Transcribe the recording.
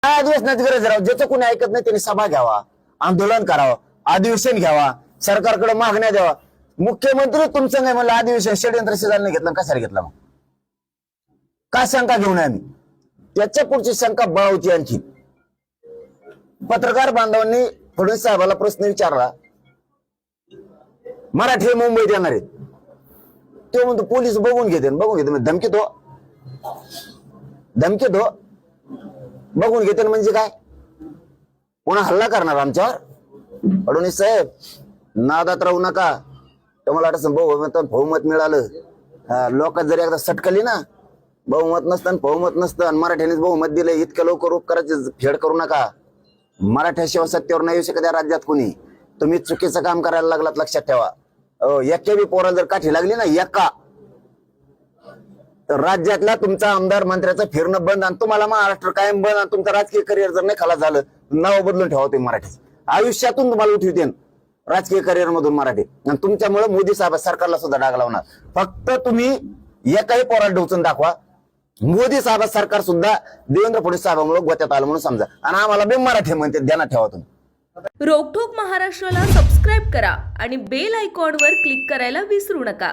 काय अधिवेशनाची गरज राव? ज्याचं कोणी ऐकत नाही त्यांनी सभा घ्यावा, आंदोलन करावं, अधिवेशन घ्यावा, सरकारकडे मागण्या द्यावा. मुख्यमंत्री तुमचं नाही म्हणलं अधिवेशन षडयंत्र शेजारने घेतलं, कशाला घेतलं मग? काय शंका घेऊन आम्ही? त्याच्या पुढची शंका बळावची आणखी. पत्रकार बांधवांनी फडणवीस साहेबाला प्रश्न विचारला, मराठी मुंबईत येणार आहेत. तो म्हणतो पोलीस बघून घेते धमकी तो बघून घेते म्हणजे काय? पुन्हा हल्ला करणार आमच्यावर? फडणवीस साहेब नादात राहू नका. तुम्हाला वाटत बहुमत मिळालं, लोकात जरी एकदा सटकली ना, बहुमत नसतं बहुमत नसतं आणि मराठ्यानेच बहुमत दिलं, इतक्या लवकर उपकाराची फेड करू नका. मराठ्याशिवाय सत्तेवर नाही येऊ शकत या राज्यात कोणी. तुम्ही चुकीचं काम करायला लागलात, लक्षात ठेवा. एका बी पोराला जर काठी लागली ना एका, तर राज्यातल्या तुमचा आमदार मंत्र्याचं फिरणं बंद आणि तुम्हाला महाराष्ट्र कायम बंद आणि तुमचं राजकीय करिअर जर नाही खलास झालं, नाव बदलून ठेवा तुम्ही मराठी. आयुष्यातून तुम्हाला उठवते राजकीय करिअर मधून मराठी. आणि तुमच्यामुळे मोदी साहेब सरकारला सुद्धा डाग लावणार. फक्त तुम्ही एकाही पोराला डोचून दाखवा, मोदी साहेब सरकार सुद्धा देवेंद्र फडणवीस साहेबांमुळे गोत्यात आलं म्हणून समजा. आणि आम्हाला बे मराठी म्हणते, ध्यानात ठेवा तुम्ही. रोकठोक महाराष्ट्राला सबस्क्राईब करा आणि बेल आयकॉनवर क्लिक करायला विसरू नका.